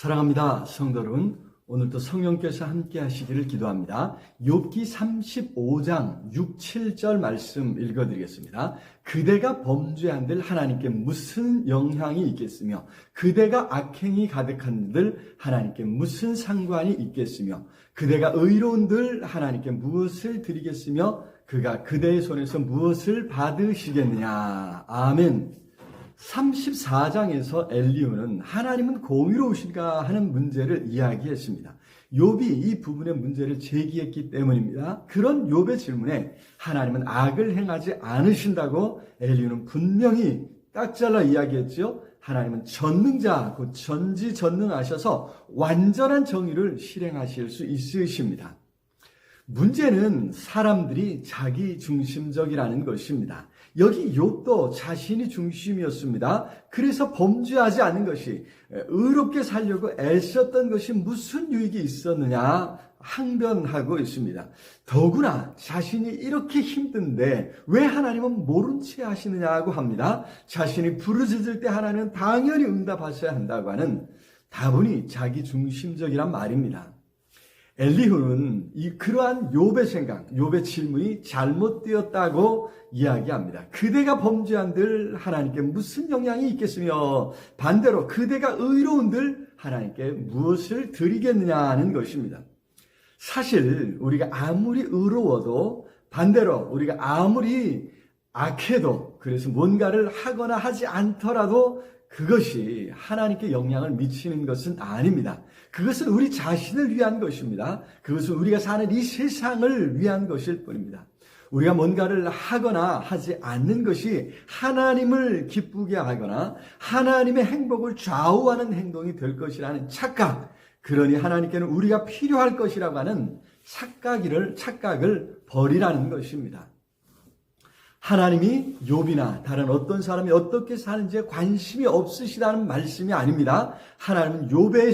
사랑합니다. 성도 여러분, 오늘도 성령께서 함께 하시기를 기도합니다. 욥기 35장 6, 7절 말씀 읽어드리겠습니다. 그대가 범죄한들 하나님께 무슨 영향이 있겠으며 그대가 악행이 가득한들 하나님께 무슨 상관이 있겠으며 그대가 의로운들 하나님께 무엇을 드리겠으며 그가 그대의 손에서 무엇을 받으시겠느냐. 아멘. 34장에서 엘리후는 하나님은 공의로우신가 하는 문제를 이야기했습니다. 욥이 이 부분의 문제를 제기했기 때문입니다. 그런 욥의 질문에 하나님은 악을 행하지 않으신다고 엘리후는 분명히 딱 잘라 이야기했죠. 하나님은 전능자, 곧 전지전능하셔서 완전한 정의를 실행하실 수 있으십니다. 문제는 사람들이 자기 중심적이라는 것입니다. 여기 욥도 자신이 중심이었습니다. 그래서 범죄하지 않는 것이, 의롭게 살려고 애썼던 것이 무슨 유익이 있었느냐 항변하고 있습니다. 더구나 자신이 이렇게 힘든데 왜 하나님은 모른 채 하시느냐고 합니다. 자신이 부르짖을 때 하나님은 당연히 응답하셔야 한다고 하는 다분히 자기 중심적이란 말입니다. 엘리후는 그러한 욥의 생각, 욥의 질문이 잘못되었다고 이야기합니다. 그대가 범죄한들 하나님께 무슨 영향이 있겠으며 반대로 그대가 의로운들 하나님께 무엇을 드리겠느냐는 것입니다. 사실 우리가 아무리 의로워도 반대로 우리가 아무리 악해도 그래서 뭔가를 하거나 하지 않더라도 그것이 하나님께 영향을 미치는 것은 아닙니다. 그것은 우리 자신을 위한 것입니다. 그것은 우리가 사는 이 세상을 위한 것일 뿐입니다. 우리가 뭔가를 하거나 하지 않는 것이 하나님을 기쁘게 하거나 하나님의 행복을 좌우하는 행동이 될 것이라는 착각, 그러니 하나님께는 우리가 필요할 것이라고 하는 착각을 버리라는 것입니다. 하나님이 욥이나 다른 어떤 사람이 어떻게 사는지에 관심이 없으시다는 말씀이 아닙니다. 하나님은 욥의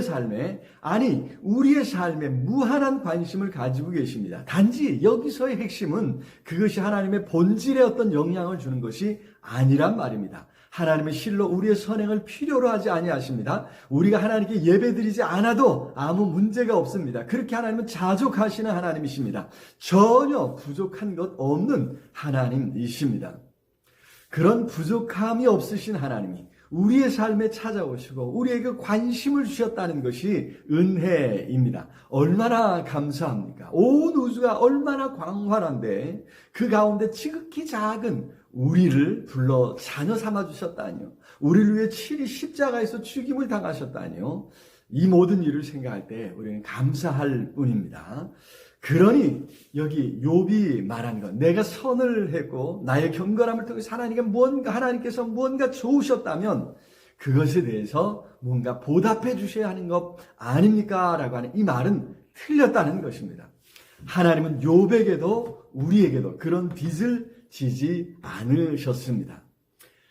삶에 아니 우리의 삶에 무한한 관심을 가지고 계십니다. 단지 여기서의 핵심은 그것이 하나님의 본질에 어떤 영향을 주는 것이 아니란 말입니다. 하나님의 실로 우리의 선행을 필요로 하지 아니하십니다. 우리가 하나님께 예배드리지 않아도 아무 문제가 없습니다. 그렇게 하나님은 자족하시는 하나님이십니다. 전혀 부족한 것 없는 하나님이십니다. 그런 부족함이 없으신 하나님이 우리의 삶에 찾아오시고 우리에게 관심을 주셨다는 것이 은혜입니다. 얼마나 감사합니까? 온 우주가 얼마나 광활한데 그 가운데 지극히 작은 우리를 불러 자녀 삼아주셨다니요. 우리를 위해 친히 십자가에서 죽임을 당하셨다니요. 이 모든 일을 생각할 때 우리는 감사할 뿐입니다. 그러니 여기 욥이 말한 것, 내가 선을 했고 나의 경건함을 통해서 하나님께서 무언가 좋으셨다면 그것에 대해서 뭔가 보답해 주셔야 하는 것 아닙니까? 라고 하는 이 말은 틀렸다는 것입니다. 하나님은 욥에게도 우리에게도 그런 빚을 지지 않으셨습니다.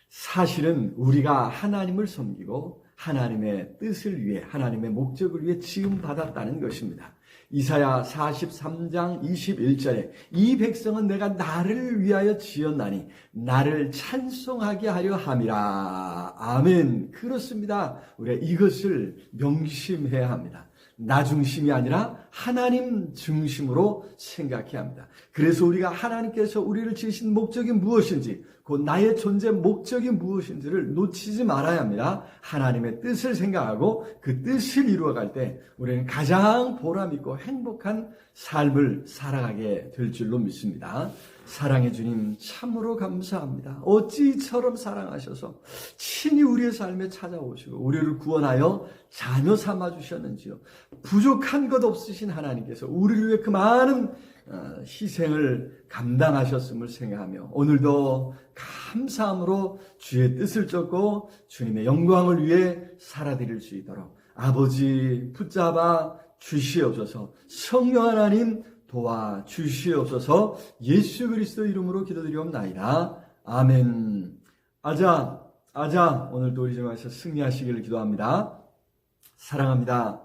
사실은 우리가 하나님을 섬기고 하나님의 뜻을 위해 하나님의 목적을 위해 지음받았다는 것입니다. 이사야 43장 21절에 이 백성은 내가 나를 위하여 지었나니 나를 찬송하게 하려 함이라. 아멘. 그렇습니다. 우리가 이것을 명심해야 합니다. 나 중심이 아니라 하나님 중심으로 생각해야 합니다. 그래서 우리가 하나님께서 우리를 지으신 목적이 무엇인지, 곧 나의 존재 목적이 무엇인지를 놓치지 말아야 합니다. 하나님의 뜻을 생각하고 그 뜻을 이루어갈 때 우리는 가장 보람있고 행복한 삶을 살아가게 될 줄로 믿습니다. 사랑의 주님 참으로 감사합니다. 어찌 이처럼 사랑하셔서 친히 우리의 삶에 찾아오시고 우리를 구원하여 자녀 삼아주셨는지요. 부족한 것 없으신 하나님께서 우리를 위해 그 많은 희생을 감당하셨음을 생각하며 오늘도 감사함으로 주의 뜻을 쫓고 주님의 영광을 위해 살아드릴 수 있도록 아버지 붙잡아 주시옵소서. 성령 하나님 도와주시옵소서. 예수 그리스도 이름으로 기도드리옵나이다. 아멘. 아자 오늘도 우리 중에서 승리하시기를 기도합니다. 사랑합니다.